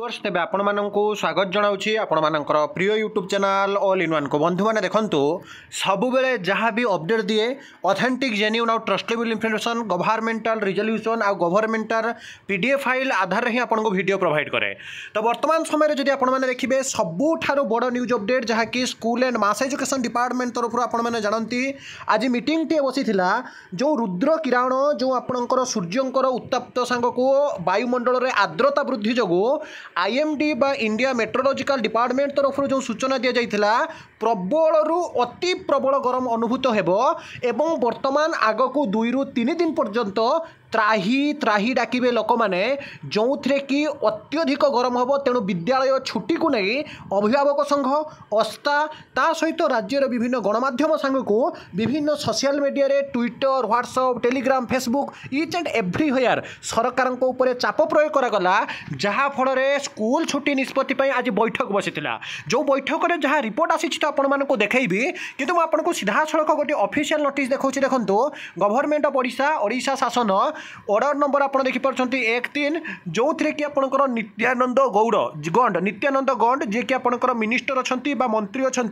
तेज आपण मानक स्वागत जनाऊँगी आपण मानकर प्रिय YouTube channel all in one को बंधु मैंने देखु सब बेले जहाँ भी अपडेट दिए ऑथेंटिक जेन्युइन आउ ट्रस्टेबल इनफॉरमेशन गवर्नमेंटल रिजोल्यूशन आउ गवर्नमेंटल पीडीएफ फाइल आधार ही आपको वीडियो प्रोवाइड करे। तो वर्तमान समय जब आपण मैंने देखिए सबुठार बड़ न्यूज अपडेट जहाँकि school and mass education department तरफ आपण मैंने जानती आज मीटिंग टे बसी जो रुद्र किरण जो आपणकर सूर्यंकर उत्तप्त सांग को वायुमंडल में आर्द्रता वृद्धि जो आईएमडी बा इंडिया मेट्रोलॉजिकल डिपार्टमेंट तरफ जो सूचना दी जाइथिला प्रबल रु अति प्रबल गरम अनुभूत हेबो एवं वर्तमान आग को 2 रु 3 दिन पर्यंत त्राही त्राही डाकिबे लोक मैंने जो थे कि अत्यधिक गरम हम तेणु विद्यालय छुट्टी को नहीं अभिभावक संघ अस्था ता सहित राज्यर विभिन्न गणमाध्यम सांग को विभिन्न सोशल मीडिया रे Twitter WhatsApp Telegram Facebook each and everywhere सरकार ऊपर चाप प्रयोग करागला जहाँ फल स्कूल छुट्टी निष्पत्ति आज बैठक बसी जो बैठक में जहाँ रिपोर्ट आसी तो आपण को देखी कि आपको सीधा सड़क गोटे ऑफिशियल नोटिस देखा देखो गवर्नमेंट ऑफ ओडिशा शासन ऑर्डर नंबर आप देखिपुंट 1-3 जो थे कि आपंकर नित्यानंद गौंड जी कि आपंकर मिनिस्टर अच्छा मंत्री अच्छा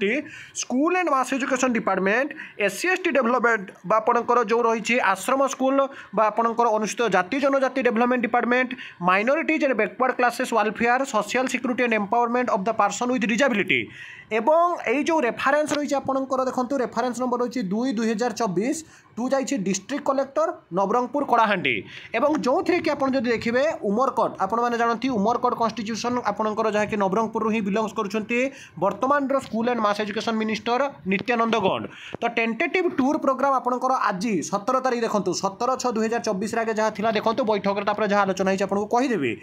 school and mass education department SC/ST development आपंकर जो रही आश्रम स्कूल आपंकर अनुसूचित जाति जनजाति development department minorities and backward classes welfare social security and empowerment of the person with disability एवं यही जो रेफरेंस रही आपंकर देखो रेफरेंस नंबर रही 2/2024 टू जाइए डिस्ट्रिक्ट कलेक्टर नवरंगपुर कलाहांडी एवं जो थे कि आप देखिए उमरकोट आपने जानते उमरकोट कन्स्टिट्यूशन आपंकर जहाँकि नवरंगपुर ही बिलंग्स करवर्तमान school and mass education minister Nityanand Gond. तो टेंटेटिव टूर प्रोग्राम आपंकर आज 17 तारीख देखो 17/6/2024 आगे जहाँ थी देखो बैठक जहाँ आलोचना आपको कहीदेवी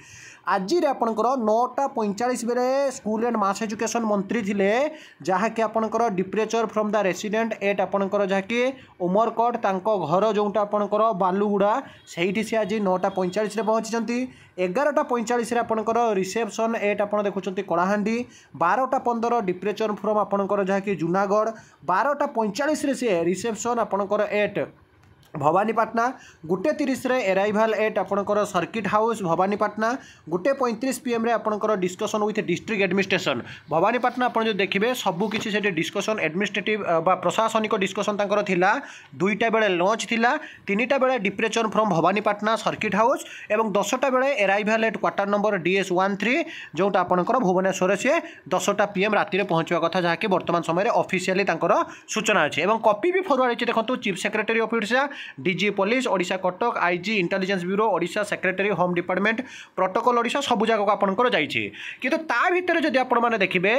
आज आपंकर 9:45 बेले स्कूल एंड मास एजुकेशन मंत्री थे जहाँकि आपंकर डिप्रेचर फ्रॉम द रेसिडेंट एट आपंकर जहाँकि उमरकोट तांको घर जोटा आपंकर बालुगुड़ा से सी आज 9:45 पहुँची 11:45 आपंकर रिसेप्शन एट आप देखुं कलाहांडी 12:15 डिप्रेचर फ्रॉम आपंकर जहाँकि जूनागढ़ 12:45 से रिसेप्शन आपंकर एट भवानीपाटना 1:30 एराइवाल एट आपंकर सर्किट हाउस भवानीपाटना 1:35 PM रे आपंकर discussion with district administration Bhawanipatna आप जो देखिए सबकि से डिस्कसन एडमिनिस्ट्रेटिव बा प्रशासनिक डिस्कसन तांकर थिला 2टा बेले लंच थिला 3टा बेले डिप्रेचर फ्रॉम भवानीपाटना सर्किट हाउस एवं 10टा बेले एराइवाल एट क्वार्टर नंबर DS13 जोटा आपंकर भुवनेश्वर से 10टा PM राति पहुँचवा कथा जहाँकि वर्तमान समय ऑफिशियली सूचना अच्छे और कॉपी भी फरवर्ड देखो chief secretary of Odisha DG police Odisha Cuttack IG intelligence bureau Odisha secretary home department protocol Odisha सब जगह आपंकर जाइए कि भितर जब आप देखिए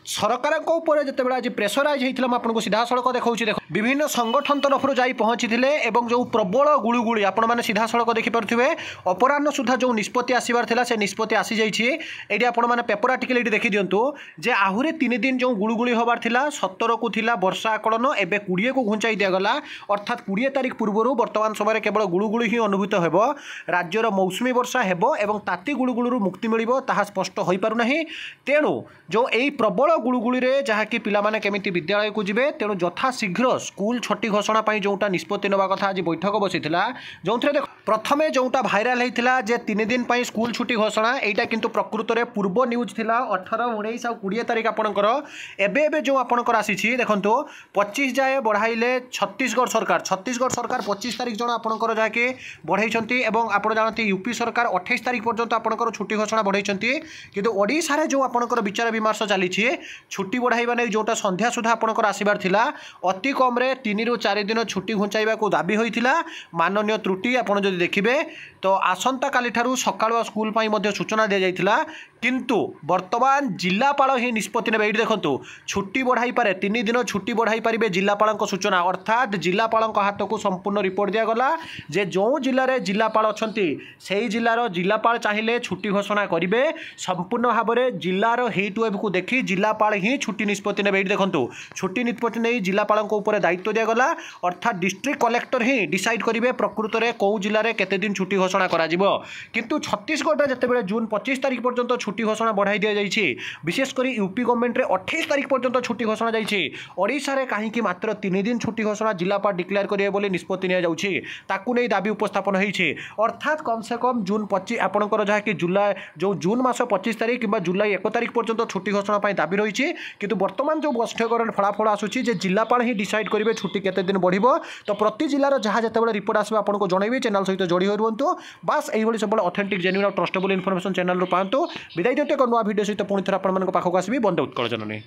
सरकार जिते आज प्रेसराइज होता आपको सीधा सड़क देखा देखो विभिन्न संगठन तरफ जा पहुँची जो प्रबल गुड़गुड़ी आपने सीधा सड़क देखिपे अपराह सुधा जो निष्पत्ति आसबार से निष्पत्ति आसी जाइए ये आपने पेपर आर्टिकल ये देखी दिंतु जे आहरी 3 दिन जो गुड़गुड़ी हबार 17 को थिला वर्षा आकलन एवं 20 को घुंचाई दिगला अर्थात 20 तारीख पूर्व वर्तमान समय केवल गुड़गुड़ी ही अनुभूत होब राज्यर मौसुमी वर्षा हेबो एवं ताती गुड़गुड़ी मुक्ति मिलिबो ताहा स्पष्ट हो पारु नहीं। तेणु जो यही प्रबल गुड़गुड़ी रे जहाँकि पिलामाने केमिति विद्यालय को जिबे तेणु यथा शीघ्र स्कूल छुट्टी घोषणा पाई जोटा निष्पत्ति नवा कथा आज बैठक बसीथिला जो देख प्रथमे जोटा भाइराल होता जे 3 दिन पाई स्कूल छुट्टी घोषणा एटा किंतु प्रकृत में पूर्व न्यूज थिला 18, 19 और 20 तारीख आपणकर एबे जो आपणकर आसी देखंतु 25 जाए बढ़ाइले छत्तीसगढ़ सरकार 25 तारीख जन आपंकर जहाँकि बढ़ाई आप जानते यूपी सरकार 28 तारीख पर्यंत आपंकर छुट्टी घोषणा बढ़ाई किंतु ओडिशा जो आपंकर विचार विमर्श चली छुट्टी बढ़ाइबा नहीं जोटा संध्या सुधा आपंकर आसबार थिला अति कम 3 ରୁ 4 दिन छुट्टी घुंचाइबा को दाबी होइथिला माननीय त्रुटि आपन जदि देखिबे तो आसंता काली ठारू सकाळ स्कूल पाई मध्ये सूचना दे जाइथिला किंतु वर्तमान जिलापाल ही निष्पत्ति ने देखो छुट्टी बढ़ाई पारे 3 दिन छुट्टी बढ़ाई पारे जिलापाल सूचना अर्थात जिलापाल हाथ को संपूर्ण रिपोर्ट दिगला जे जो जिले में जिलापाल अच्छा से जिलार जिलापाल चाहिए छुट्टी घोषणा करेंगे संपूर्ण भाव में जिलार हिट वेव को देखी जिलापाल ही छुट्टी निष्पत्ति ने देखो छुट्टी निष्पत्ति नहीं जिलापाल दायित्व दिगला अर्थात डिस्ट्रिक्ट कलेक्टर ही डिसाइड करेंगे प्रकृत में कौ जिले में केते दिन छुट्टी घोषणा किंतु छत्तीसगढ़ जितेबाला जून 25 तारिख पर्यंत छुट्टी घोषणा बढ़ाई दि जाइए विशेषकर यूपी गवर्नमेंट रे 28 तारिख पर्यंत छुट्टी घोषणा जाइए ओडिशा रे कहीं मात्र 3 दिन छुट्टी घोषणा जिलापाल डिक्लेयर करेंगे बोली निष्पत्ति नहीं दाबी उपस्थापन होती अर्थात कम से कम जून 25 आपंकर जहाँकि जुलाई जो जून मास 25 तारिख कि जुलाई 1 तारिख पर्यंत छुट्टी घोषणा दाबी रही किंतु बर्तमान जो बैठक फलाफल आसूसी जिलापाल ही डिसाइड करेंगे छुट्टी केते दिन बढ़िबो तो प्रति जिलार जहाँ जितेबाला रिपोर्ट आसो आपको जनइबी चैनल सहित जोड़ी रुहतु बास यही सब ऑथेंटिक जेन्युइन और ट्रस्टेबल इनफॉरमेशन चैनल पातु विदाय दिखाते एक नुआ वीडियो सहित पुणी थोड़ा पाखक आसबि बंदे उत्कल जननी।